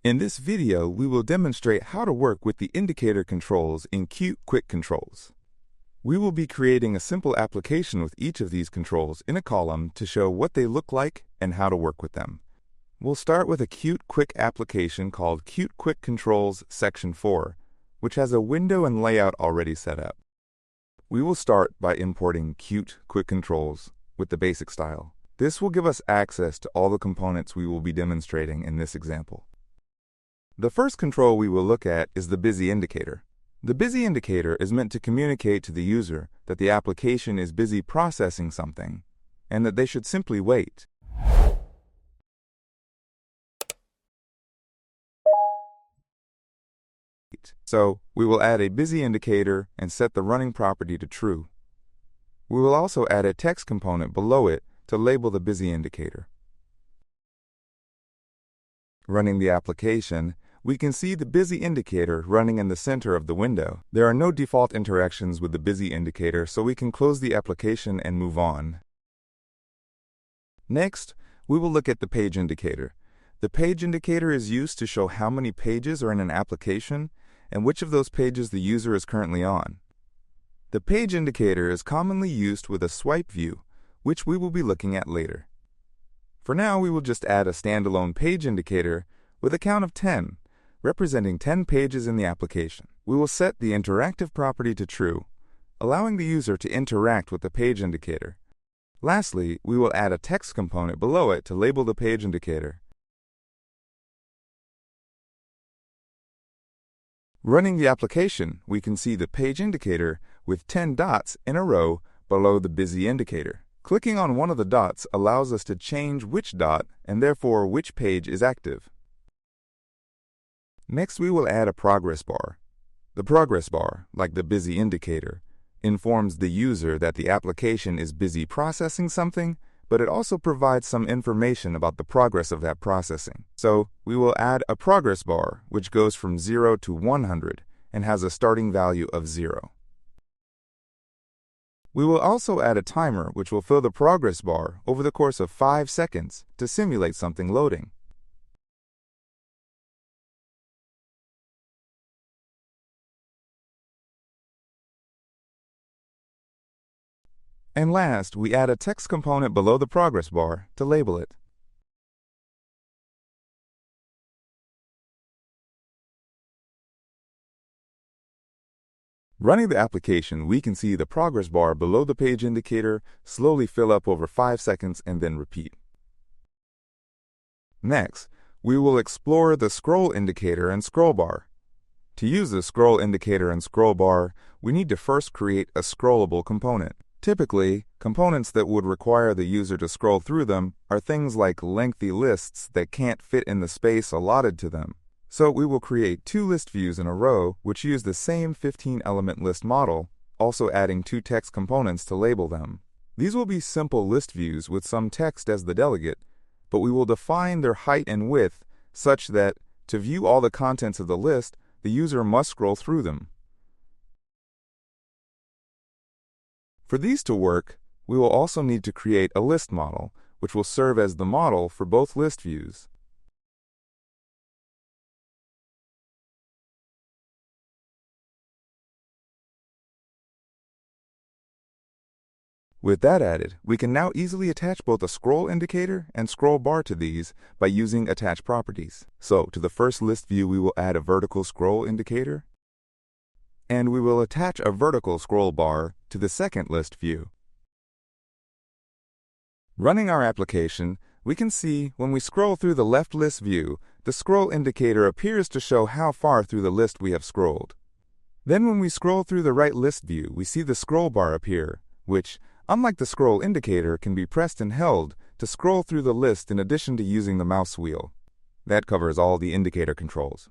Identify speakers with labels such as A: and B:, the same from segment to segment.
A: In this video, we will demonstrate how to work with the indicator controls in Qt Quick Controls. We will be creating a simple application with each of these controls in a column to show what they look like and how to work with them. We'll start with a Qt Quick application called Qt Quick Controls Section 4, which has a window and layout already set up. We will start by importing Qt Quick Controls with the basic style. This will give us access to all the components we will be demonstrating in this example. The first control we will look at is the BusyIndicator. The BusyIndicator is meant to communicate to the user that the application is busy processing something and that they should simply wait. So, we will add a BusyIndicator and set the running property to true. We will also add a text component below it to label the BusyIndicator. Running the application, we can see the BusyIndicator running in the center of the window. There are no default interactions with the BusyIndicator, so we can close the application and move on. Next, we will look at the PageIndicator. The PageIndicator is used to show how many pages are in an application and which of those pages the user is currently on. The PageIndicator is commonly used with a swipe view, which we will be looking at later. For now, we will just add a standalone PageIndicator with a count of 10, representing 10 pages in the application. We will set the interactive property to true, allowing the user to interact with the PageIndicator. Lastly, we will add a text component below it to label the PageIndicator. Running the application, we can see the PageIndicator with 10 dots in a row below the BusyIndicator. Clicking on one of the dots allows us to change which dot and therefore which page is active. Next, we will add a ProgressBar. The ProgressBar, like the BusyIndicator, informs the user that the application is busy processing something, but it also provides some information about the progress of that processing. So, we will add a ProgressBar, which goes from 0 to 100 and has a starting value of 0. We will also add a timer which will fill the ProgressBar over the course of 5 seconds to simulate something loading. And last, we add a text component below the ProgressBar to label it. Running the application, we can see the ProgressBar below the PageIndicator slowly fill up over 5 seconds and then repeat. Next, we will explore the ScrollIndicator and ScrollBar. To use the ScrollIndicator and ScrollBar, we need to first create a scrollable component. Typically, components that would require the user to scroll through them are things like lengthy lists that can't fit in the space allotted to them. So we will create 2 list views in a row which use the same 15-element list model, also adding 2 text components to label them. These will be simple list views with some text as the delegate, but we will define their height and width such that to view all the contents of the list, the user must scroll through them. For these to work, we will also need to create a list model, which will serve as the model for both list views. With that added, we can now easily attach both a ScrollIndicator and ScrollBar to these by using attach properties. So, to the first list view, we will add a vertical ScrollIndicator, and we will attach a vertical ScrollBar to the second list view. Running our application, we can see when we scroll through the left list view, the ScrollIndicator appears to show how far through the list we have scrolled. Then when we scroll through the right list view, we see the ScrollBar appear, which, unlike the ScrollIndicator, can be pressed and held to scroll through the list in addition to using the mouse wheel. That covers all the indicator controls.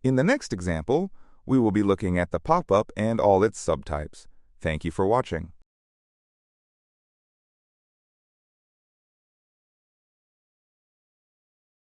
A: In the next example, we will be looking at the pop-up and all its subtypes. Thank you for watching.